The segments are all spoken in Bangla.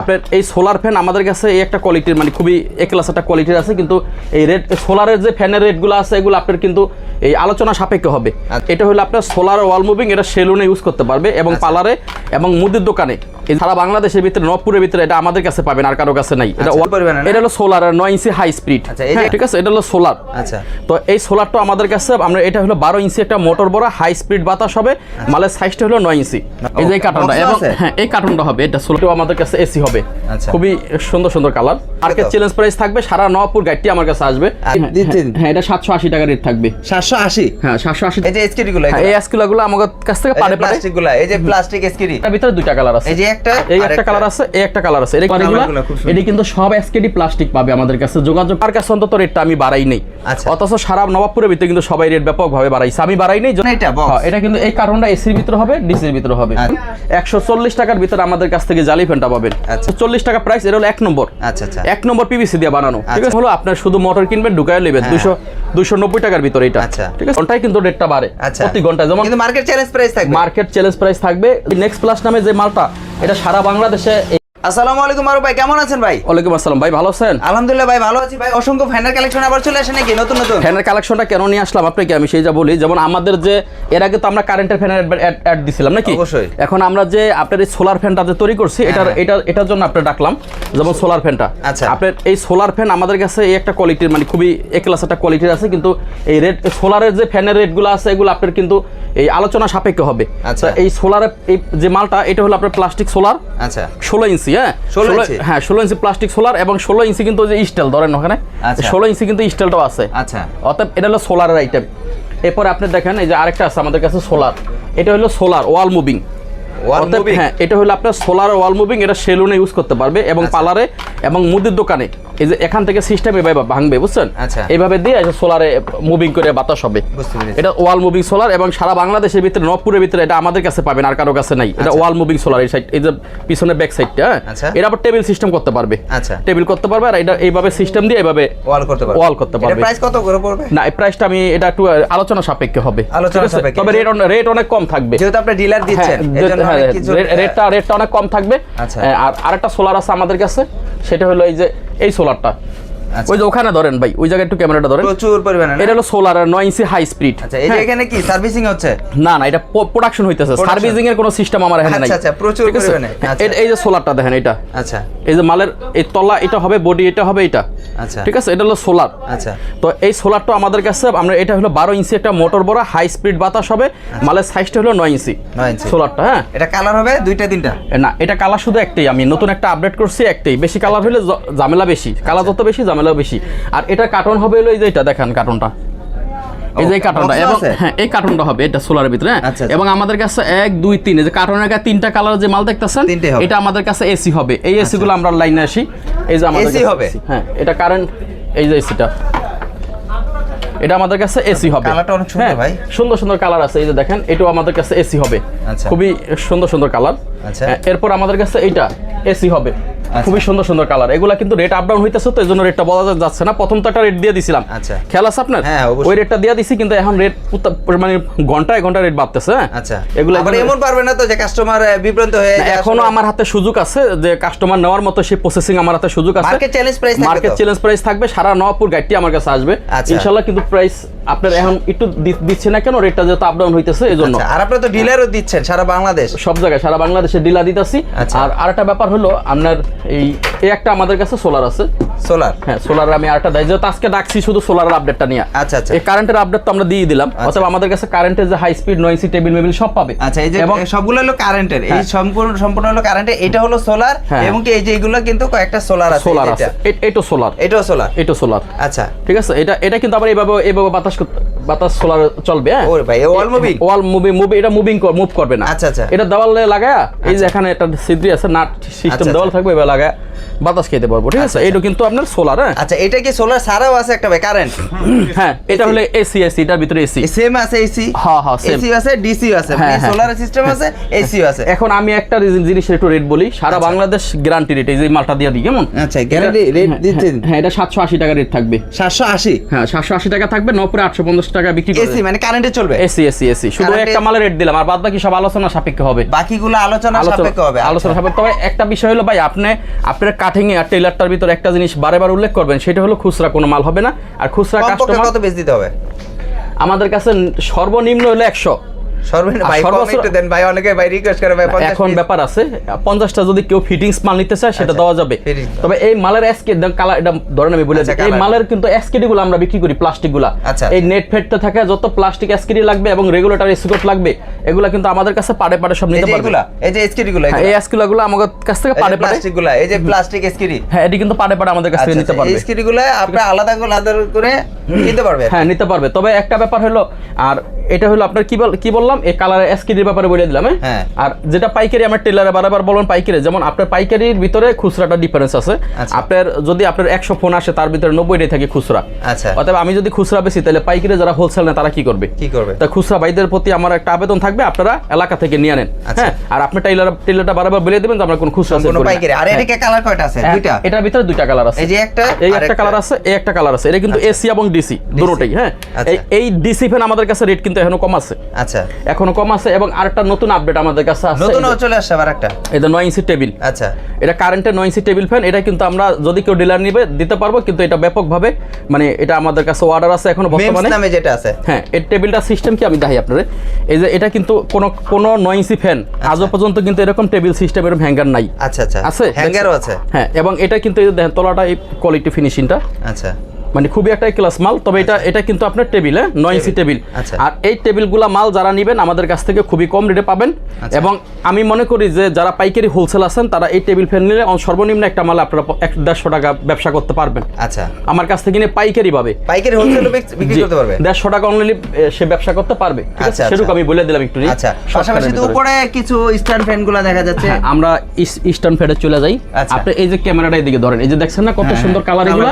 আপনার এই সোলার ফ্যান আমাদের কাছে এই একটা কোয়ালিটির মানে খুবই এ ক্লাস একটা কোয়ালিটির আছে, কিন্তু এই রেট সোলারের যে ফ্যানের রেটগুলো আছে এগুলো আপনার কিন্তু এই আলোচনা সাপেক্ষে হবে। এটা হলো আপনার সোলার ওয়াল মুভিং, এটা সেলুনে ইউজ করতে পারবে এবং পার্লারে এবং মুদির দোকানে সারা বাংলাদেশের ভিতরে নবপুরের ভিতরে এটা আমাদের কাছে পাবেন, আর কারো কাছে নাই। এটা হলো সোলার 9 ইঞ্চি হাই স্পিড, ঠিক আছে, এটা হলো সোলার। আচ্ছা, তো এই সোলারটা আমাদের কাছে আমরা এটা হলো 12 ইঞ্চি একটা মোটর বড় হাই স্পিড বাতাস হবে। মালের সাইজটা হলো 9 ইঞ্চি। এই যে কার্টনটা এবং হ্যাঁ এই কার্টনটা হবে, এটা সোলারটাও আমাদের কাছে এসি হবে। খুবই সুন্দর সুন্দর কালার। মার্কেট চ্যালেঞ্জ প্রাইস থাকবে, সারা নবপুর গাড়িটি আমার কাছে আসবে। হ্যাঁ এটা 780 টাকা রেট থাকবে। 780? হ্যাঁ 780। এই যে এসকিডি গুলো, এই এসকিডি গুলো আমার কাছ থেকে পারে প্লাস্টিক গুলো, এই যে প্লাস্টিক এসকিডি এর ভিতরে দুইটা কালার আছে। এই যে একটা এই একটা কালার আছে, এই একটা কালার আছে। এটি কিন্তু সব এসকেডি প্লাস্টিক পাবে আমাদের কাছে। যোগাযোগ আর কাছে অন্তত রেটটা আমি বাড়াই নেই। অথচ সারা নবাবপুরের ভিতরে কিন্তু সবাই রেট ব্যাপকভাবে বাড়াইছে, আমি বাড়াই নেই। এটা কিন্তু এই কার্টনটা এসির ভিতরে হবে, ডিসির ভিতরে হবে। 140 টাকার ভিতরে আমাদের কাছ থেকে জালি ফ্যানটা পাবেন। 40 টাকা প্রাইস। এর হলো 1 নম্বর। আচ্ছা আচ্ছা, 1 নম্বর পিভিসি দিয়ে বানানো, ঠিক আছে। হলো আপনার শুধু মোটর কিনবেন, ঢুকায় নেবেন 290 টাকার ভিতরে এটা, ঠিক আছে। ঘন্টায় কিন্তু রেটটা বাড়ে প্রতি ঘন্টায়, যেমন কিন্তু মার্কেট চ্যালেঞ্জ প্রাইস থাকবে। মার্কেট চ্যালেঞ্জ প্রাইস থাকবে। নেক্সট প্লাস নামে যে মালটা, এটা সারা বাংলাদেশে। আসসালামু আলাইকুম মারুফ ভাই, কেমন আছেন ভাই? ওয়ালাইকুম আসসালাম ভাই, ভালো আছেন? আলহামদুলিল্লাহ ভাই, ভালো আছি ভাই। অসংখ্য ফ্যানের কালেকশন আবার চলে আসে নাকি নতুন নতুন? ফ্যানের কালেকশনটা কেন নিয়ে আসলাম আপনাকে আমি সেই যা বলি। যেমন আমাদের যে এর আগে তো আমরা কারেন্টের ফ্যানের অ্যাড দিছিলাম নাকি? অবশ্যই। এখন আমরা যে আপনার এই সোলার ফ্যানটা যে তৈরি করছি, এটার জন্য আপনার ডাকলাম। যেমন সোলার ফ্যানটা, আপনার এই সোলার ফ্যান আমাদের কাছে এই একটা কোয়ালিটির মানে খুবই এ ক্লাস একটা কোয়ালিটির আছে, কিন্তু এই রেট সোলারের যে ফ্যানের রেটগুলো আছে এগুলো আপনার কিন্তু এই আলোচনা সাপেক্ষে হবে। আচ্ছা, এই সোলারের এই যে মালটা, এটা হলো আপনার প্লাস্টিক সোলার। আচ্ছা, 16 ইঞ্চি। হ্যাঁ 16 ইঞ্চি প্লাস্টিক সোলার এবং 16 ইঞ্চি কিন্তু যে স্টিল ধরেন ওখানে 16 ইঞ্চি কিন্তু স্টিলটাও আছে। আচ্ছা, অতএব এটা হলো সোলারের আইটেম। এরপরে আপনি দেখেন এই যে আরেকটা আছে আমাদের কাছে সোলার, এটা হলো সোলার ওয়াল মুভিং। হ্যাঁ এটা হলো আপনার সোলার ওয়াল মুভিং, এটা সেলুনে ইউজ করতে পারবে এবং পার্লারে এবং মুদির দোকানে। এই যে এখান থেকে সিস্টেম এভাবে ভাঙবে, বুঝছেন? এইভাবে দিয়ে সোলারে মুভিং করে বাতাস হবে। এটা ওয়াল মুভিং সোলার এবং সারা বাংলাদেশের ভিতরে নবপুরের ভিতরে এটা আমাদের কাছে পাবেন, আর কারো কাছে নাই। এটা ওয়াল মুভিং সোলার। এই সাইড, এই যে পিছনে ব্যাক সাইডটা, এটা আবার টেবিল সিস্টেম করতে পারবে। টেবিল করতে পারবে, আর এটা এইভাবে সিস্টেম দিয়ে এইভাবে ওয়াল করতে পারবে। প্রাইস কত করে পড়বে? না এই প্রাইসটা আমি এটা একটু আলোচনা সাপেক্ষে হবে, তবে রেট অনেক কম থাকবে যেহেতু আপনি ডিলার দিচ্ছেন। রেটটা অনেক কম থাকবে। আর আরেকটা সোলার আছে আমাদের কাছে, সেটা হলো এই যে এই সোলারটা। ওই যে ওখানে ধরেন ভাই, ওই জায়গায় একটু ক্যামেরাটা ধরেন। প্রচুর পরিমাণে এটা হলো সোলার 9 ইঞ্চি হাই স্পিড। আচ্ছা, এই যে এখানে কি সার্ভিসিং হচ্ছে? না না, এটা প্রোডাকশন হইতেছে, সার্ভিসিং এর কোনো সিস্টেম আমার এখানে নাই। আচ্ছা আচ্ছা, প্রচুর পরিমাণে। এই যে সোলারটা দেখেন, এটা আচ্ছা, এই যে মালের এই তলা এটা হবে, বডি এটা হবে এটা। আচ্ছা, ঠিক আছে, এটা হলো সোলার। আচ্ছা, তো এই সোলারটা আমাদের কাছে আমরা এটা হলো 12 ইঞ্চি একটা মোটর বড় হাই স্পিড বাতাস হবে। মালের সাইজটা হলো 9 ইঞ্চি সোলারটা। হ্যাঁ, এটা কালার হবে দুইটা তিনটা? না, এটা কালার শুধু একটাই। আমি নতুন একটা আপডেট করছি, একটাই। বেশি কালার হলে ঝামেলা বেশি, কালার যত বেশি ঝামেলা বেশি। আর এটা কার্টন হবে হলো এই যে এটা দেখেন কার্টনটা, এই যে কার্টনটা, এবং হ্যাঁ এই কার্টনটা হবে এটা সোলারের ভিতরে। এবং আমাদের কাছে 1 2 3 এই যে কার্টনের গায়ে 3টা কালার যে মাল দেখতেছেন, এটা আমাদের কাছে এসি হবে। এই এসি গুলো আমরা লাইনে আসি, এই যে আমাদের এসি হবে। হ্যাঁ এটা কারেন্ট, এই যে এসিটা, এটা আমাদের কাছে এসি হবে। কালারটা অনেক সুন্দর ভাই, সুন্দর সুন্দর কালার আছে। এই যে দেখেন, এটাও আমাদের কাছে এসি হবে। খুবই সুন্দর সুন্দর কালার। এরপর আমাদের কাছে এইটা এসি হবে, খুবই সুন্দর সুন্দর কালার। এগুলা কিন্তু রেট আপ ডাউন হইতেছে, তো এই জন্য রেটটা বলা যাচ্ছে না। প্রথম তো একটা রেট দিয়ে দিছিলাম, খেয়াল আছে আপনার? ওই রেটটা দিয়ে দিছি, কিন্তু এখন রেট মানে ঘন্টায় ঘন্টা রেট বাড়তেছে। আচ্ছা, এগুলো এমন পারবে না তো যে কাস্টমার বিভ্রান্ত হয়ে যায়? এখনো আমার হাতে সুযোগ আছে যে কাস্টমার নেওয়ার মতো সেই প্রসেসিং আমার হাতে সুযোগ আছে। মার্কেট চ্যালেঞ্জ প্রাইস থাকবে, সারা নবাবপুর গাড়িটি আমার কাছে আসবে ইনশাআল্লাহ। কিন্তু প্রাইস আপনার এখন একটু দিচ্ছে না কেন, রেটটা যেহেতু আপ ডাউন হইতেছে এই জন্য। আর আপনারা তো ডিলারও দিচ্ছেন সারা বাংলাদেশ, সব জায়গায় সারা বাংলাদেশে ডিলার দিতেছি। আর আরেকটা ব্যাপার হলো আপনার এই একটা আমাদের কাছে সোলার আছে। সোলার, হ্যাঁ সোলার আমি আরেকটা দেই, যেহেতু আজকে ডাকছি শুধু সোলারের আপডেটটা নিয়ে। আচ্ছা আচ্ছা, এই কারেন্টের আপডেট তো আমরা দিয়ে দিলাম। অথবা আমাদের কাছে কারেন্টের যে হাই স্পিড 9 ইঞ্চি টেবিল মেবিল সব পাবে। আচ্ছা, এই যে সবগুলো হলো কারেন্টের, এই সম্পূর্ণ হলো কারেন্টের। এটা হলো সোলার, এবং কি এই যে এগুলো কিন্তু কয়েকটা সোলার আছে। সোলার আছে, এটাও সোলার, এটাও সোলার। আচ্ছা, ঠিক আছে। এটা কিন্তু আবার এইভাবে বাতাস সোলার চলবে। হ্যাঁ ওরে ভাই, ওয়াল মুভিং এটা মুভ করবে না। আচ্ছা আচ্ছা, এটা দেওয়ালে লাগায়া এই যে এখানে একটা সিদ্রি আছে, নাট সিস্টেম দেওয়াল থাকবে, এভাবে লাগায়া বাতাস খেতে পারবো, ঠিক আছে। এইটা কিন্তু আপনার সোলার। হ্যাঁ আচ্ছা, এটা কি সোলার ছাড়াও আছে একটা ভাই কারেন্ট? হ্যাঁ, এটা হলো এসি, এটার ভিতরে এসি সেম আছে, এসি। হ্যাঁ হ্যাঁ, এসি আছে, ডিসি আছে, মানে সোলার সিস্টেম আছে, এসি আছে। এখন আমি একটা জিনিসের একটু রেট বলি, সারা বাংলাদেশ গ্যারান্টি রেট, এই যে মালটা দিয়ে দিই কেমন। আচ্ছা, গ্যারান্টি রেট দিচ্ছেন? হ্যাঁ, এটা 780 টাকা রেট থাকবে। 780? হ্যাঁ, 780 টাকা থাকবে, নপুরে 850 টাকা বিক্রি করে। এসি মানে কারেন্টে চলবে? এসি এসি এসি, শুধু একটা মালের রেট দিলাম, আর বাদ বাকি সব আলোচনা সাপেক্ষে হবে। বাকিগুলো আলোচনা সাপেক্ষে হবে। আলোচনা সাপেক্ষে। তবে একটা বিষয় হলো ভাই, আপনার কাটিং এ আর টেইলারটার ভিতরে একটা জিনিস বারবার উল্লেখ করবেন, সেটা হলো খুচরা কোনো মাল হবে না। আর খুচরা কাস্টমার কত বেচ দিতে হবে আমাদের কাছে? সর্বনিম্ন হলো 100। এখন ব্যাপার আছে, 50টা যদি কেউ ফিটিংস মাল নিতে চায় সেটা দেওয়া যাবে। তবে এই মালের কালার, এটা ধরেন আমি বলে দিই, এই মালের কিন্তু এসকেডি গুলো আমরা বিক্রি করি, প্লাস্টিক গুলা। এই নেট ফেটতে থাকে যত প্লাস্টিক এসকেডি লাগবে এবং রেগুলেটর এসকোট লাগবে, এগুলা কিন্তু আমাদের কাছে পাড়ে পাড়ে সব নিতে পারবে। এই যে এসকেডি গুলো, এই এসকেডি গুলো আমাদের কাছ থেকে পাড়ে পাড়ে, প্লাস্টিক গুলো, এই যে প্লাস্টিক এসকেডি, হ্যাঁ এটি কিন্তু পাড়ে পাড়ে আমাদের কাছ থেকে নিতে পারবে। এসকেডি গুলো আপনি আলাদা করে নিতে পারবে। হ্যাঁ, নিতে পারবে। তবে একটা ব্যাপার হলো, আর এটা হলো আপনার কি বললাম, এই কালার এসকেডির ব্যাপারে বলে দিলাম। হ্যাঁ, আর যেটা পাইকারি, আমার টেলারে বারবার বললাম পাইকারি, যেমন আপনার পাইকারির ভিতরে খুচরাটা ডিফারেন্স আছে। আপনার যদি আপনার 100 ফোন আসে, তার ভিতরে 90টাই থাকে খুচরা। আচ্ছা, অতএব আমি যদি খুচরা বেশি, তাহলে পাইকারি যারা হোলসেল নেয় তারা কি করবে? তা খুচরা ভাইদের প্রতি আমার একটা আবেদন থাকবে, আপনারা এলাকা থেকে নিয়ে নেন। হ্যাঁ, আর আপনি টেলারটা বারবার বলে দিবেন যে আমরা কোন খুচরা সেল করি না। পাইকারি। আর এটাকে কালার কয়টা আছে? দুইটা। এটার ভিতরে দুইটা কালার আছে। এই যে একটা, এই একটা কালার আছে, এই একটা কালার আছে। এটা কিন্তু এসি এবং ডিসি দুটোই। হ্যাঁ, এই ডিসি ফ্যান আমাদের কাছে রেট কিন্তু এখনো কম আছে। আচ্ছা, এখনো কম আছে। এবং আরেকটা নতুন আপডেট আমাদের কাছে আছে, নতুন চলে আসছে আবার একটা, এটা 9 ইঞ্চি টেবিল। আচ্ছা, এটা কারেন্টের 9 ইঞ্চি টেবিল ফ্যান। এটা কিন্তু আমরা যদি কেউ ডিলার নিবে দিতে পারবো, কিন্তু এটা ব্যাপকভাবে, মানে এটা আমাদের কাছে অর্ডার আছে এখনো বর্তমানে নামে যেটা আছে। হ্যাঁ, এই টেবিলটা সিস্টেম কি আমি দেখাই আপনাদের। এই যে এটা কিন্তু কোন 9 ইঞ্চি ফ্যান আজও পর্যন্ত কিন্তু এরকম টেবিল সিস্টেম, এরকম হ্যাঙ্গার নাই। আচ্ছা আচ্ছা, আছে, হ্যাঙ্গারও আছে। হ্যাঁ, এবং এটা কিন্তু এই দেখেন তলাটা, এই কোয়ালিটি ফিনিশিংটা, আচ্ছা, মানে খুবই একটা ক্লাস মাল। তবে এটা কিন্তু আপনার টেবিল, 9 ইঞ্চি টেবিল। আর এই টেবিলগুলা মাল যারা নেবেন আমাদের কাছ থেকে খুবই কম রেটে পাবেন। এবং আমি মনে করি যে যারা পাইকারি হোলসেল আছেন, তারা এই টেবিল ফ্যান নিলে সর্বনিম্ন একটা মাল আপনারা 150 টাকা ব্যবসা করতে পারবেন। আচ্ছা, আমার কাছ থেকে নিয়ে পাইকারি ভাবে, পাইকারি হোলসেল বিক্রি করতে পারবে, 150 টাকা অনলি সে ব্যবসা করতে পারবে। আচ্ছা, সেটুকু আমি বলে দিলাম একটু। আচ্ছা, পাশাপাশি তো উপরে কিছু স্ট্যান্ড ফ্যানগুলো দেখা যাচ্ছে। আমরা স্ট্যান্ড ফ্যানে চলে যাই। আপনি এই যে ক্যামেরাটা এদিকে ধরেন, এই যে দেখছেন না কত সুন্দর কালার এগুলো,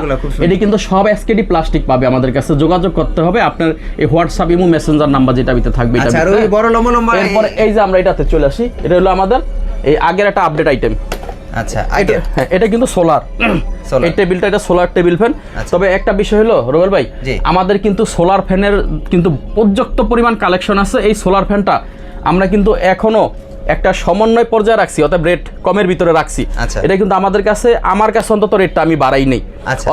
এটি কিন্তু সব এসকেডি প্লাস্টিক পাবে। আমাদের কাছে যোগাযোগ করতে হবে, আপনার এই হোয়াটসঅ্যাপ, ইমো, মেসেঞ্জার নাম্বার যেটা ভিতরে থাকবে। আচ্ছা, আর ওই বড় লম্বা এরপরে এই যে আমরা এটাতে চলে আসি, এটা হলো আমাদের এই আগের একটা আপডেট আইটেম। আচ্ছা, এটা কিন্তু সোলার, এই টেবিলটা এটা সোলার টেবিল ফ্যান। তবে একটা বিষয় হলো রোবেল ভাই, আমাদের কিন্তু সোলার ফ্যানের কিন্তু পর্যাপ্ত পরিমাণ কালেকশন আছে। এই সোলার ফ্যানটা আমরা কিন্তু এখনো একটা সমন্বয় পর্যায়ে রাখছি, অর্থাৎ রেট কমের ভিতরে রাখছি। এটা কিন্তু আমার কাছে অন্তত রেটটা আমি বাড়াই নেই।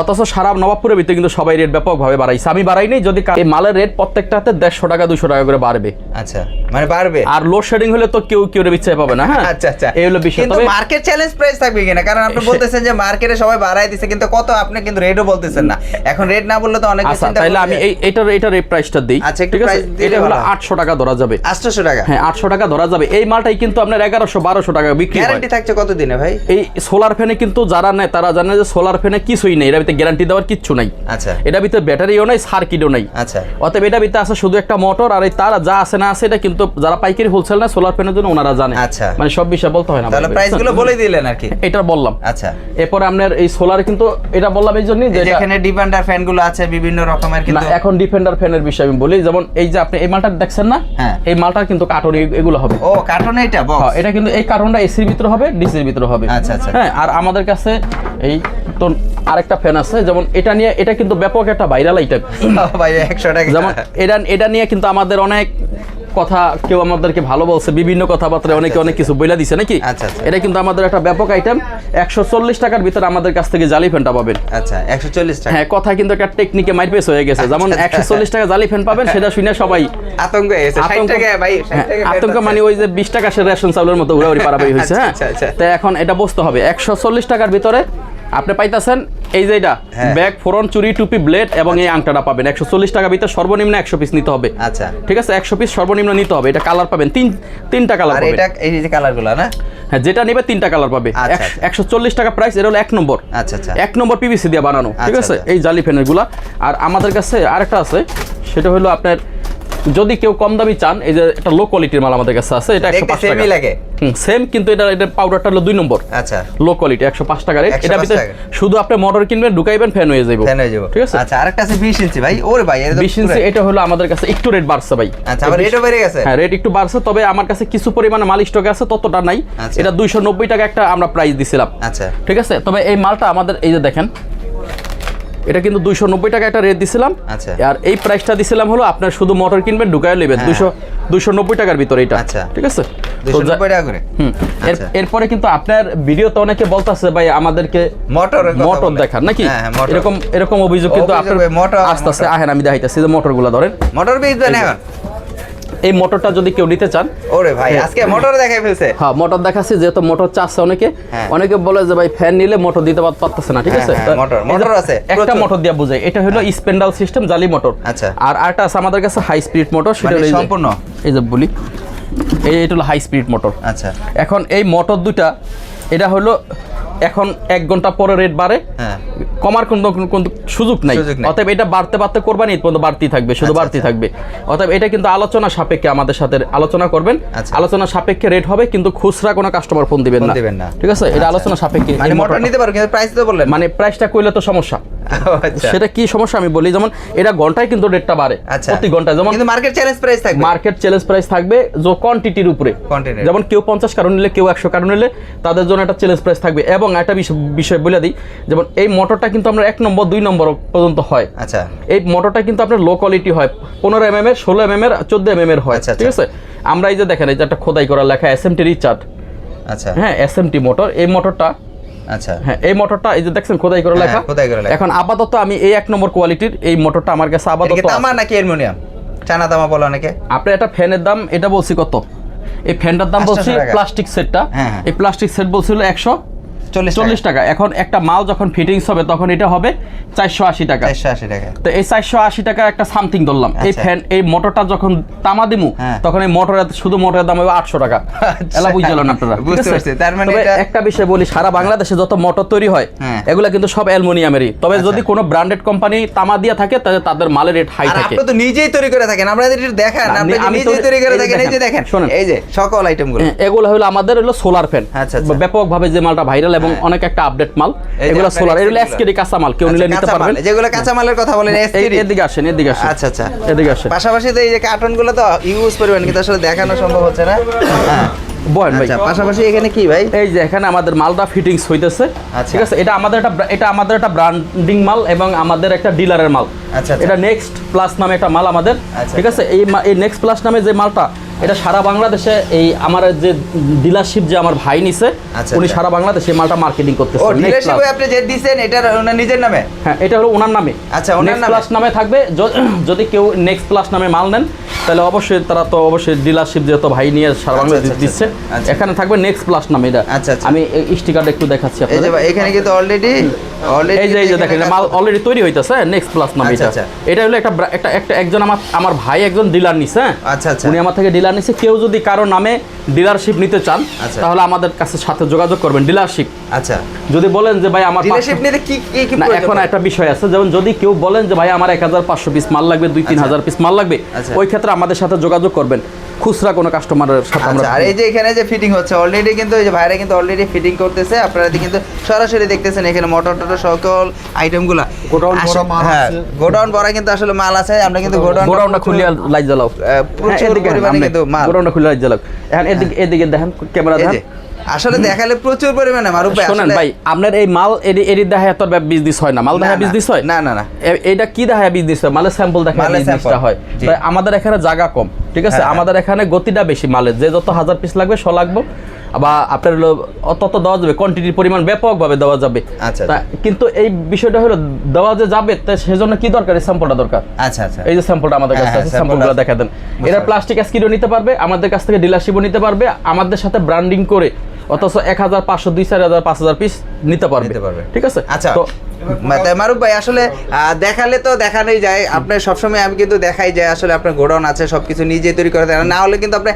অথচ সারা নবাবপুরের ভিতরে কিন্তু সবাই রেট ব্যাপকভাবে বাড়াইছে, আমি বাড়াই নেই। যদি এই মালের রেট প্রত্যেকটাতে 150 টাকা 200 টাকা করে বাড়বে। আচ্ছা, মানে বাড়বে। আর লোডশেডিং হলে তো কেউ বিচ্ছাই পাবে না। হ্যাঁ, আচ্ছা আচ্ছা, এই হলো বিষয়। তবে মার্কেট চ্যালেঞ্জ প্রাইস থাকবে কিনা, কারণ আপনি বলতেছেন যে মার্কেটে সবাই বাড়াই দিছে, কিন্তু কত আপনি কিন্তু রেটও বলতেছেন না। এখন রেট না বললে তো অনেক কিছু চিন্তা। তাহলে আমি এইটার রেট প্রাইসটা দেই। আচ্ছা, ঠিক আছে, এটা হলো 800 টাকা ধরা যাবে। 800 টাকা? হ্যাঁ, 800 টাকা ধরা যাবে। এই মালটাই কিন্তু আপনার 1100-1200 টাকা বিক্রি হয়। গ্যারান্টি থাকছে কত দিনে ভাই? এই সোলার ফ্যানে কিন্তু যারা নেয় তারা জানে যে সোলার ফ্যানে কিছুই নেই, এর ভিতরে গ্যারান্টি দেওয়ার কিচ্ছু নাই। আচ্ছা, এটার ভিতরে ব্যাটারিও নাই, সার্কিটও নাই। আচ্ছা, অতএব এটার ভিতরে আছে শুধু একটা মোটর, আর এই তার যা আছে না আছে এটা কিন্তু যারা পাইকারি হোলসেল না সোলার ফ্যানের জন্য ওনারা জানে। আচ্ছা, মানে সব বিষয় বলতে হয় না। তাহলে প্রাইসগুলো বলে দিলেন আর কি। এটা বললাম। আচ্ছা, এরপর আপনার এই সোলার কিন্তু এটা বললাম এই জন্যই যে এখানে ডিফেন্ডার ফ্যানগুলো আছে বিভিন্ন রকমের। কিন্তু এখন ডিফেন্ডার ফ্যানের বিষয় আমি বলি, যেমন এই যে আপনি এই মালটা দেখছেন না, এই মালটা কিন্তু কার্টন এগুলো হবে। ও, কার্টন এটা বক্স? হ্যাঁ, এটা কিন্তু এই কার্টনটা এসির ভিতরে হবে, ডিসির ভিতরে হবে। আচ্ছা আচ্ছা, হ্যাঁ। আর আমাদের কাছে এই তো আরেকটা ফ্যান আছে, যেমন এটা কিন্তু ব্যাপক একটা ভাইরাল আইটেম ভাই, 100 টাকা। যেমন এটা নিয়ে কিন্তু আমাদের অনেক কথা, কেউ আমাদেরকে ভালো বলছে, বিভিন্ন কথাবার্তায় অনেকে অনেক কিছু বইলা দিছে নাকি। এটা কিন্তু আমাদের একটা ব্যাপক আইটেম। 140 টাকার ভিতরে আমাদের কাছ থেকে জালি ফ্যানটা পাবেন। আচ্ছা, 140 টাকা? হ্যাঁ, কথা কিন্তু একটা টেকনিকে মাইরপেস হয়ে গেছে। যেমন 140 টাকা জালি ফ্যান পাবেন, সেটা শুনে সবাই আতঙ্ক হয়ে গেছে। 60 টাকা ভাই, 60 টাকা আতঙ্ক, মানে ওই যে 20 টাকা সে রেশন চাউলের মতো উড়াউড়ি পারাপারি হয়েছে। হ্যাঁ, তো এখন এটা বুঝতে হবে 140 টাকার ভিতরে আপনি পাইতেছেন এই যে এটা ব্যাগ, ফোরন, চুরি, টুপি, ব্লেড এবং এই আংটাটা পাবেন। 140 টাকা ভিতরে সর্বনিম্ন 100 পিস নিতে হবে। আচ্ছা, ঠিক আছে, 100 পিস সর্বনিম্ন নিতে হবে। এটা কালার পাবেন তিনটা কালার পাবেন। এটা এই যে কালারগুলো না? হ্যাঁ, যেটা নেবে 3টা কালার পাবে। 140 টাকা প্রাইস। এটা হলো 1 নম্বর। আচ্ছা আচ্ছা, 1 নম্বর পিভিসি দিয়ে বানানো, ঠিক আছে, এই জালি ফ্যানের গুলা। আর আমাদের কাছে আরেকটা আছে, সেটা হলো আপনার যদি কেউ কম দামি চান, এই যে একটা লো কোয়ালিটির মাল আমাদের কাছে আছে, এটা 105 টাকা লাগে। সেম, কিন্তু এটা পাউডারটা হলো 2 নম্বর। আচ্ছা, লো কোয়ালিটি 105 টাকা রেট। এটা ভিতরে শুধু আপনি মোটর কিনবেন, ঢুকাইবেন, ফ্যান হয়ে যাবে, ঠিক আছে। আচ্ছা, আরেকটা আছে 20 ইঞ্চি ভাই। ওরে ভাই, এটা 20 ইঞ্চি, এটা হলো আমাদের কাছে একটু রেট বাড়ছে ভাই। আচ্ছা, আবার রেটও বেড়ে গেছে। হ্যাঁ, রেট একটু বাড়ছে, তবে আমার কাছে কিছু পরিমাণে মাল স্টকে আছে, ততটা নাই। এটা 290 টাকা একটা আমরা প্রাইস দিছিলাম। আচ্ছা, ঠিক আছে। তবে এই মালটা আমাদের, এই যে দেখেন, এটা কিন্তু 290 টাকা একটা রেট দিছিলাম। আচ্ছা, আর এই প্রাইসটা দিছিলাম হলো আপনার শুধু মোটর কিনবেন, ঢুকায় নেবেন 290 টাকার ভিতরে এটা। আচ্ছা, ঠিক আছে, 290 টাকা করে। এরপরে কিন্তু আপনার ভিডিওতে অনেকে বলতাছে ভাই আমাদেরকে মোটর দেখান নাকি, এরকম অভিযোগ কিন্তু আপনার আস্তে আস্তে আহেন, আমি দেখাইতেছি যে মোটরগুলো ধরেন, মোটর বেচবেন এখন। এই মোটরটা যদি কেউ নিতে চান, ওরে ভাই আজকে মোটর দেখাই ফেলছে। হ্যাঁ, মোটর দেখাচ্ছি, যেহেতু মোটর চাচ্ছে অনেকে বলে যে ভাই ফ্যান নিলে মোটর দিতে পারতেছে না, ঠিক আছে। মোটর আছে, একটা মোটর দিয়ে বুঝাই, এটা হলো স্পেন্ডাল সিস্টেম জালি মোটর। আচ্ছা, আর আরেকটা আছে আমাদের কাছে হাই স্পিড মোটর, সেটা সম্পূর্ণ, এই যে বলি, এটা হলো হাই স্পিড মোটর। আচ্ছা, এখন এই মোটর দুটা, এটা হলো এখন 1 ঘন্টা পরে রেট বাড়ে, কমার কোনো সুযোগ নাই। অতএব এটা বাড়তে বাড়তে কোরবানি ঈদ পর্যন্ত বাড়তেই থাকবে, শুধু বাড়তেই থাকবে। অতএব এটা কিন্তু আলোচনা সাপেক্ষে আমাদের সাথে আলোচনা করবেন, আলোচনা সাপেক্ষে রেট হবে, কিন্তু খুচরা কোনো কাস্টমার ফোন দিবেন না, ঠিক আছে। এটা আলোচনা সাপেক্ষে, মানে মোটর নিতে পারো, কিন্তু প্রাইস তো বললেন, মানে প্রাইসটা কইলে তো সমস্যা। সেটা কি সমস্যা আমি বলি, যেমন এটা ঘন্টায় কিন্তু রেটটা বাড়ে, প্রতি ঘন্টায়, যেমন কিন্তু মার্কেট চ্যালেঞ্জ প্রাইস থাকবে, মার্কেট চ্যালেঞ্জ প্রাইস থাকবে যে কোয়ান্টিটির উপরে। যেমন কেউ 50 কার্টন নিলে, কেউ 100 কার্টন নিলে, তাদের জন্য একটা চ্যালেঞ্জ প্রাইস থাকবে। এবং একটা বিষয় বলে দিই, যেমন এই মোটরটা কিন্তু আমরা 1 নম্বর 2 নম্বর পর্যন্ত হয়। আচ্ছা, এই মোটরটা কিন্তু আপনার লো কোয়ালিটি হয়, 15 mm এর, 16 mm এর, 14 mm এর হয়, ঠিক আছে। আমরা এই যে দেখেন, এই যে একটা খোদাই করা লেখা SMT রিচার্ড, আচ্ছা, হ্যাঁ, SMT মোটর, এই মোটরটা, আচ্ছা, হ্যাঁ, এই মোটরটা এই যে দেখছেন খোদাই করে লেখা। এখন আপাতত আমি এই 1 নম্বর কোয়ালিটির এই মোটরটা আমার কাছে আপাতত। তামা নাকি অ্যালুমিনিয়াম? চায়না তামা বলে অনেকে। আপনি একটা ফ্যানের দাম এটা বলছি কত, এই ফ্যানটার দাম বলছি প্লাস্টিক সেটটা, এই প্লাস্টিক সেট বলছিল 140 টাকা। এখন একটা মাল যখন ফিটিংস হবে তখন এটা হবে 480 টাকা। তো এই 480 টাকা একটা সামথিং ধরলাম। এই ফ্যান, এই মোটরটা যখন তামা দিমু, তখন এই মোটরের, শুধু মোটরের দাম হবে 800 টাকা। এলা বুঝলেন আপনারা? বুঝতে পারছি। তার মানে একটা বিষয় বলি, সারা বাংলাদেশে যত মোটর তৈরি হয় এগুলা কিন্তু সব অ্যালুমিনিয়ামেরই। তবে যদি কোনো ব্র্যান্ডেড কোম্পানি তামা দিয়ে থাকে, তাহলে তাদের মালের রেট হাই থাকে। আপনি তো নিজেই তৈরি করে থাকেন, আমরা যদি দেখান, আপনি নিজেই তৈরি করে থাকেন। এই যে দেখেন, শুনুন, এই যে সকল আইটেমগুলো, এগুলো হলো আমাদের হলো সোলার ফ্যান, ব্যাপকভাবে যে মালটা ভাইরাল এবং অনেক একটা আপডেট মাল, এগুলো সোলার, এগুলো এসকেডি কাঁচা মাল, কেউ নিলে নিতে পারবেন। যেগুলো কাঁচা মালের কথা বলেন, এদিকে আসেন, এদিকে আসেন। আচ্ছা, আচ্ছা, এদিকে আসেন। পাশাপাশি তো এই যে কার্টনগুলো তো ইউজ করবেন, কিন্তু আসলে দেখানো সম্ভব হচ্ছে না। হ্যাঁ, বলেন ভাই। পাশাপাশি এখানে কি ভাই? এই যে এখানে আমাদের মালটা ফিটিংস হইতেছে, ঠিক আছে। এটা আমাদের একটা ব্র্যান্ডিং মাল এবং আমাদের একটা ডিলারের মাল। আচ্ছা, এটা নেক্সট প্লাস নামে একটা মাল আমাদের, ঠিক আছে। এই নেক্সট প্লাস নামে যে মালটা, এটা সারা বাংলাদেশে, এই আমার যে ডিলারশিপ যে আমার ভাই নিছে, উনি সারা বাংলাদেশে এই মালটা মার্কেটিং করতেছে। ও, ডিলারশিপে আপনি যে দিবেন এটা ওনার নিজের নামে? হ্যাঁ, এটা হলো ওনার নামে। আচ্ছা, ওনার নামে প্লাস নামে থাকবে। যদি কেউ নেক্সট প্লাস নামে মাল নেন, তাহলে অবশ্যই তারা তো অবশ্যই ডিলারশিপ যেহেতু ভাই নিয়ে সারা বাংলাদেশ দিচ্ছে, এখানে থাকবে নেক্সট প্লাস নামে। এটা আমি এই স্টিকারটা একটু দেখাচ্ছি আপনাদের। এখানে কিন্তু অলরেডি এই যে দেখেন, মাল অলরেডি তৈরি হইতাছে, নেক্সট প্লাস নামে। এটা হলো একজন আমার ভাই একজন ডিলার নিছে। আচ্ছা, আচ্ছা, উনি আমার থেকে ডিলার নিছে। কেউ যদি কারো নামে ডিলারশিপ নিতে চান, তাহলে আমাদের কাছে সাথে যোগাযোগ করবেন। ডিলারশিপ, আচ্ছা, যদি বলেন যে ভাই আমার ডিলারশিপ নিতে কি এখন একটা বিষয় আছে, যেমন যদি কেউ বলেন যে ভাই আমার 1500 পিস মাল লাগবে, 2-3 পিস মাল লাগবে, ওই ক্ষেত্রে আমাদের সাথে যোগাযোগ করবেন। খুচরা কোনো কাস্টমারের সাথে আমরা। আর এই যে এখানে যে ফিটিং হচ্ছে অলরেডি, কিন্তু এই যে ভাইরা কিন্তু অলরেডি ফিটিং করতেছে, আপনারা কিন্তু সরাসরি দেখতেছেন এখানে মোটর টোটর সকল আইটেমগুলো। গোডাউন ভরা কিন্তু আসলে মাল আছে। আমরা কিন্তু গোডাউনটা খুলে লাইট জ্বালাও, প্রচুর পরিমাণে কিন্তু মাল। গোডাউনটা খুলে লাইট জ্বালাও। এখন এদিকে দেখেন, ক্যামেরা দেখেন, আসলে দেখালে প্রচুর পরিমাণে মারুফ ভাই। শুনেন ভাই, আপনার এই মাল এডি দেখা এত বিজনেস হয় না, মাল দেখা বিজনেস হয় না। না, এটা কি দেখা বিজনেস হয়? মালের স্যাম্পল দেখা বিজনেসটা হয়। তাই আমাদের এখানে জায়গা কম, ঠিক আছে। আমাদের এখানে গতিটা বেশি মালের, যে যত 1000 পিস লাগবে 100 লাগবে, বা আপনার তত দেওয়া যাবে, কোয়ান্টিটির পরিমাণ ব্যাপকভাবে দেওয়া যাবে। কিন্তু এই বিষয়টা হলো দেওয়া যে যাবে, সেজন্য কি দরকার? এই স্যাম্পলটা দরকার। আচ্ছা, আচ্ছা, এই যে স্যাম্পলটা আমাদের কাছে আছে, স্যাম্পলগুলো দেখা দেন। এরা প্লাস্টিক স্কিডও নিতে পারবে, আমাদের কাছ থেকে ডিলারশিপও নিতে পারবে, আমাদের সাথে ব্র্যান্ডিং করে, অথচ 1500, 2000, 4000, 5000 পিস নিতে পারবে, ঠিক আছে। আচ্ছা, তো মারুফ ভাই আসলে দেখালে তো দেখানোই যায়, আপনার সবসময় আমি কিন্তু দেখাই যায় আসলে আপনার গোডাউন আছে সবকিছু নিজে তৈরি করে দেন, না হলে কিন্তু আপনার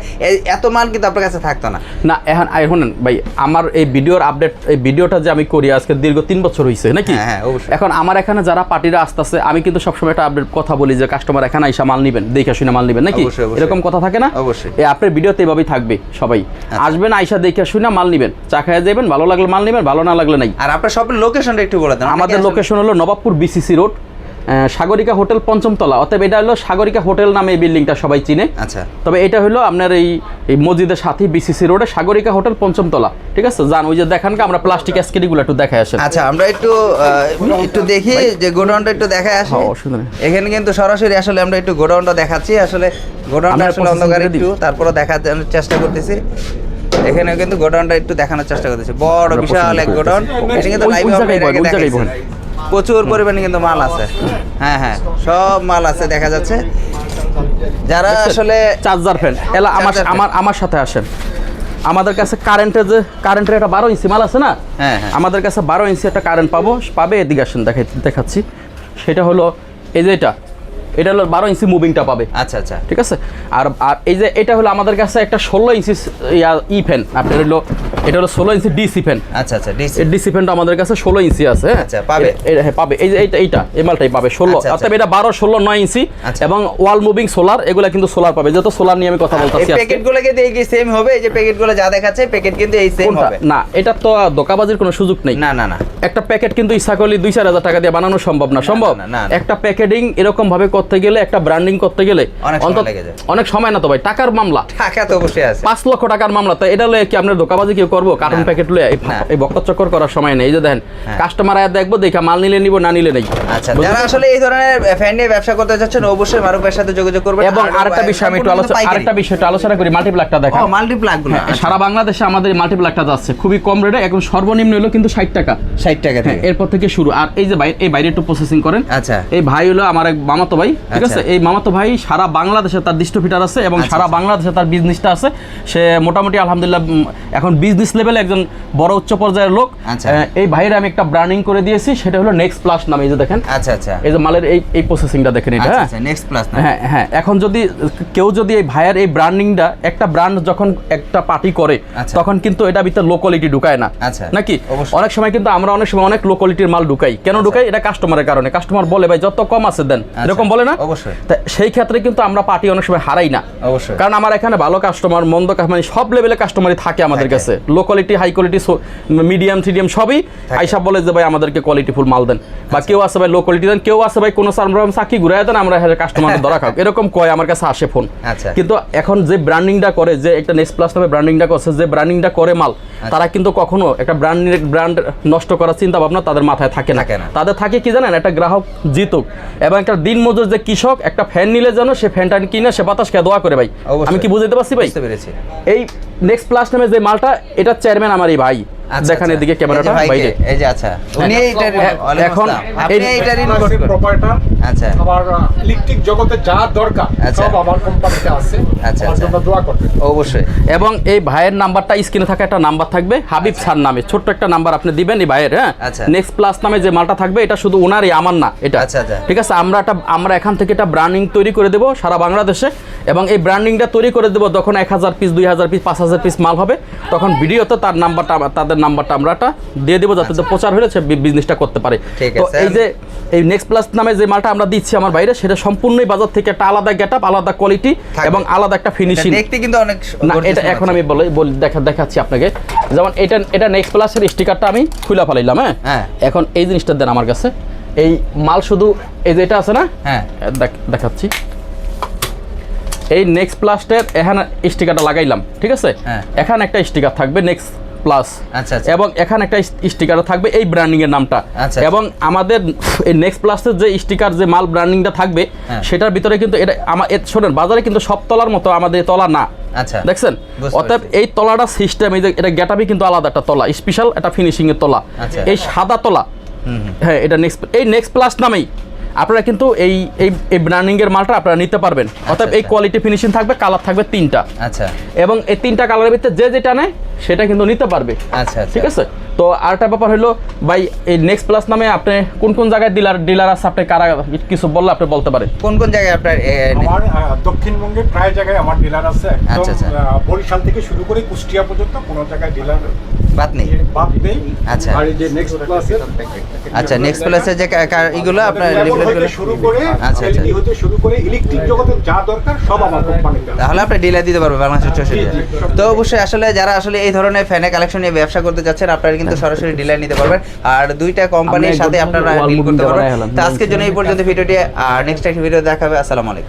এত মাল কিন্তু আপনার কাছে থাকতো না। না এখন ভাই আমার এই ভিডিওর আপডেট, এই ভিডিওটা যে আমি করি আজকে দীর্ঘ 3 বছর হয়েছে নাকি। হ্যাঁ অবশ্যই। এখন আমার এখানে যারা পার্টিরা আসতেছে আমি কিন্তু সবসময় একটা আপডেট কথা বলি যে কাস্টমার এখানে আইসা মাল নিবেন, দেখে শুনে মাল নিবেন নাকি, এরকম কথা থাকে না? অবশ্যই। এই আপনার ভিডিওতে এভাবেই থাকবে, সবাই আসবেন আইসা দেখে শুনে মাল নিবেন, চা খাইয়া যাবেন, ভালো লাগলে মাল নিবেন, ভালো না লাগলে নাই। আর আপনার শপের লোকেশনটা একটু বলে দেন। আমাদের লোকেশন হলো Nawabpur BCC road, Sagarika hotel 5ম তলা, অতএব এটা হলো সাগরিকা হোটেল নামে এই বিল্ডিংটা সবাই চিনে। আচ্ছা। তবে এটা হলো আপনার এই মসজিদের সাথে বিসিসি রোডে সাগরিকা হোটেল 5ম তলা, ঠিক আছে? জান ওই যে দেখান আমরা প্লাস্টিক স্কেটিগুলো একটু দেখায় আসেন। আচ্ছা আমরা একটু দেখি যে গোডাউনটা একটু দেখায় আসি। এখানে কিন্তু সরাসরি আসলে আমরা একটু গোডাউনটা দেখাচ্ছি, আসলে গোডাউনটা আসলে অন্ধকারে একটু তারপরে দেখার চেষ্টা করতেছি। এখানে কিন্তু গোডাউনটা একটু দেখানোর চেষ্টা করতেছি, বড় বিশাল এক গোডাউন। এটা কিন্তু প্রচুর পরিমাণে কিন্তু মাল আছে। হ্যাঁ হ্যাঁ সব মাল আছে দেখা যাচ্ছে। যারা আসলে চার্জার ফ্যান এলা আমার সাথে আসেন, আমাদের কাছে কারেন্টের একটা 12 ইঞ্চি মাল আছে না। হ্যাঁ আমাদের কাছে 12 ইঞ্চি একটা কারেন্ট পাবে, এদিকে আসেন দেখাচ্ছি। সেটা হলো এই যে এটা হলো 12 ইঞ্চি মুভিংটা পাবে। আচ্ছা আচ্ছা ঠিক আছে। আর এই যে এটা হলো আমাদের কাছে একটা 16 ইঞ্চি ই ফ্যান, আপনার হলো এটা হলো 16 ইঞ্চি ডিসি ফ্যান। আচ্ছা আচ্ছা ডিসি ফ্যানটা আমাদের কাছে 16 ইঞ্চি আছে। আচ্ছা পাবে, হ্যাঁ পাবে। এই যে এইটা এই মালটাই পাবে 16, অর্থাৎ এটা 12 16 9 ইঞ্চি এবং ওয়াল মুভিং সোলার, এগুলা কিন্তু সোলার পাবে। যত সোলার নিয়ে আমি কথা বলতাছি, এই প্যাকেটগুলো কি সেম হবে? এই যে প্যাকেটগুলো যা দেখাচ্ছে প্যাকেট কিন্তু এই সেম হবে না, এটা তো দোকাবাজির কোনো সুযোগ নেই। না না না, একটা প্যাকেট কিন্তু ইচ্ছা করলে 2-4 হাজার টাকা দিয়ে বানানো সম্ভব না। সম্ভব একটা প্যাকেটিং এরকম ভাবে করতে গেলে, একটা ব্র্যান্ডিং করতে গেলে অনেক সময় না তো ভাই, টাকার মামলা, টাকা তো অবশ্যই আছে, 5 লক্ষ টাকার মামলা। তো এটা লয়ে কি আপনার দোকাবাজি কেউ করবো? কার্টুন প্যাকেট লয়ে এই বক্কর চক্কর করার সময় নেই। এই যে দেখেন কাস্টমার আয়া দেখবো, দেখা মাল নিলে নিব, না নিলে নেই। আচ্ছা, যারা আসলে এই ধরনের ফ্যান নিয়ে ব্যবসা করতে চাচ্ছেন অবশ্যই মারুফ ভাইয়ের সাথে যোগাযোগ করবেন। এবং আরেকটা বিষয় আমি একটু আলোচনা করি, মাল্টিপ্লাকটা দেখেন। মাল্টিপ্লাক গুলো সারা বাংলাদেশে আমাদের মাল্টিপ্লাকটা যাচ্ছে খুবই কম রেটে, এখন সর্বনিম্ন হলো কিন্তু 60 টাকা। 60 টাকা থেকে এরপর থেকে শুরু। আর এই যে ভাই এই বাইরে একটু প্রসেসিং করেন। আচ্ছা, এই ভাই হলো আমার এক মামাতো ভাই, ঠিক আছে? এই মামাতো ভাই সারা বাংলাদেশে তার ডিস্ট্রিবিউটর আছে এবং সারা বাংলাদেশে তার বিজনেসটা আছে। সে মোটামুটি আলহামদুলিল্লাহ এখন বিজনেস লেভেলে একজন বড় উচ্চ পর্যায়ের লোক। এই ভাইয়ের আমি একটা ব্র্যান্ডিং করে দিয়েছি, সেটা হলো নেক্সট প্লাস নামে। এই যে দেখেন, আচ্ছা আচ্ছা, এই যে মালের এই প্রসেসিংটা দেখেন, এটা নেক্সট প্লাস। হ্যাঁ হ্যাঁ। এখন যদি কেউ এই ভাইয়ের এই ব্র্যান্ডিংটা, একটা ব্র্যান্ড যখন একটা পার্টি করে তখন কিন্তু এটা ভিতরে লো কোয়ালিটি ঢুকায় না, নাকি? অনেক সময় কিন্তু আমরা অনেক সময় অনেক লো কোয়ালিটির মাল ঢুকাই। কেন ঢুকাই? এটা কাস্টমারের কারণে। কাস্টমার বলে ভাই যত কম আছে দেন, এরকম বলে না? অবশ্যই। সেই ক্ষেত্রে কিন্তু আমরা পার্টি অনেক সময় হারাই না, অবশ্যই, কারণ আমার এখানে ভালো কাস্টমার, মন্দ মানে সব লেভেলে কাস্টমারই থাকে আমাদের কাছে। Low quality, high quality, medium সবই আইসা বলে যে ভাই আমাদেরকে কোয়ালিটিফুল মাল দেন। বা কেউ আছে ভাই লো কোয়ালিটি দেন, কেউ আছে ভাই কোনো চাকি ঘুরাই দেন, আমরা কাস্টমার ধরা খাও, এরকম কয় আমার কাছে আসে ফোন। কিন্তু এখন যে ব্র্যান্ডিংটা করে, যে একটা নেক্সট প্লাস নামে ব্র্যান্ডিংটা করছে, যে ব্র্যান্ডিংটা করে মাল, তারা কিন্তু কখনো একটা ব্র্যান্ড নষ্ট করার চিন্তা ভাবনা তাদের মাথায় থাকে না। তাদের থাকে কি জানেন? একটা গ্রাহক জিতুক এবং একটা দিন মজুর যে কৃষক একটা ফ্যান নিলে যেন সে ফ্যানটা কিনে সে বাতাস খেয়ে দোয়া করে ভাই। আমি কি বুঝতে পারছি ভাই? এই নেক্সট প্লাস নামে যে মালটা, এটা চেয়ারম্যান আমার এই ভাই। দেখেন এদিকে ক্যামেরাটা বাইরে, এই যে আচ্ছা উনি এখন এইটারই প্রপার্টার। আচ্ছা, আমার ইলেকট্রিক জগতে যা দরকার সব আমার কোম্পানিতে আছে। আচ্ছা, আপনারা দোয়া করবেন অবশ্যই। এবং এই ভাইয়ের নাম্বারটা স্ক্রিনে থাকা একটা নাম্বার থাকবে, হাবিব স্যার নামে ছোট্ট একটা নাম্বার আপনি দিবেন এই ভাইয়ের। হ্যাঁ, নেক্সট প্লাস নামে যে মালটা থাকবে এটা শুধু ওনারই, আমার না এটা। ঠিক আছে, আমরা এখান থেকে একটা ব্র্যান্ডিং তৈরি করে দেবো সারা বাংলাদেশে, এবং এই ব্র্যান্ডিংটা তৈরি করে দেবো যখন 1000 পিস 2000 পিস 5000 পিস মাল হবে, তখন ভিডিওতে তার নাম্বারটা, তাদের নাম্বারটা আমরা দিয়ে দেবো, যাতে প্রচার হলে সে বিজনেসটা করতে পারে। তো এই যে এই নেক্সট প্লাস নামে যে মালটা আমরা দিচ্ছি আমার বাইরে, সেটা সম্পূর্ণই বাজার থেকে একটা আলাদা গেটআপ, আলাদা কোয়ালিটি এবং আলাদা একটা ফিনিশিং। দেখতে কিন্তু অনেক না, এটা এখন আমি দেখাচ্ছি আপনাকে। যেমন এটা নেক্সট প্লাসের স্টিকারটা আমি খুলে ফেলাইলাম। হ্যাঁ, এখন এই জিনিসটা দেন আমার কাছে। এই মাল শুধু এই যে এটা আছে না, হ্যাঁ দেখাচ্ছি। এই নেক্সট প্লাসের এখানে স্টিকারটা লাগাইলাম, ঠিক আছে? এখানে একটা স্টিকার থাকবে নেক্সট প্লাস, এবং এখানে একটা স্টিকার থাকবে এই ব্র্যান্ডিং এর নামটা। এবং আমাদের এই নেক্সট প্লাসের যে স্টিকার, যে মাল ব্র্যান্ডিংটা থাকবে, সেটার ভিতরে কিন্তু এটা শোনেন, বাজারে কিন্তু সব তলার মতো আমাদের তলা না। দেখছেন? অতএব এই তলাটা সিস্টেম, এই যে এটা গেটআপই কিন্তু আলাদা একটা তলা, স্পেশাল একটা ফিনিশিং এর তলা, এই সাদা তলা। হ্যাঁ, এটা নেক্সট প্লাস নামেই আপনারা কিন্তু এই ব্র্যান্ডিং এর মালটা আপনারা নিতে পারবেন। অর্থাৎ এই কোয়ালিটি ফিনিশিং থাকবে, কালার থাকবে 3টা। আচ্ছা, এবং এই 3টা কালারের ভিতরে যে যেটা নেয় সেটা কিন্তু নিতে পারবে। আচ্ছা, ঠিক আছে? তো আরেকটা ব্যাপার হলো ভাই এই নেক্সট প্লাস নামে আপনি কোন কোন জায়গায় ডিলার আছে আপনি কারা কিছু বললে আপনি বলতে পারেন। কোন কোন জায়গায় আপনার আমার দক্ষিণবঙ্গের প্রায় জায়গায় আমার ডিলার আছে, আচ্ছা, আচ্ছা। বরিশাল থেকে শুরু করে কুষ্টিয়া পর্যন্ত কোনো জায়গায় ডিলার বাদ নেই। আচ্ছা। আর এই যে নেক্সট প্লাসের আচ্ছা, নেক্সট প্লাসে যে এগুলো আপনার রেগুলেটর শুরু করে আচ্ছা, আচ্ছা। LED হতে শুরু করে ইলেকট্রিক জগতে যা দরকার সব আমার কোম্পানিতে আছে। তাহলে আপনি ডিলার দিতে পারবেন বাংলাদেশের 64 জি, জি, সব তো অবশ্যই আসলে যারা আসলে এই ধরনের ফ্যানের কালেকশন নিয়ে ব্যবসা করতে যাচ্ছেন আপনারা কিন্তু সরাসরি ডিলার নিতে পারবেন, আর দুইটা কোম্পানির সাথে আপনারা ডিল করতে পারবেন। তো আজকের জন্য এই পর্যন্ত ভিডিওটি, আর নেক্সট একটা ভিডিও দেখাবে। আসসালামু আলাইকুম।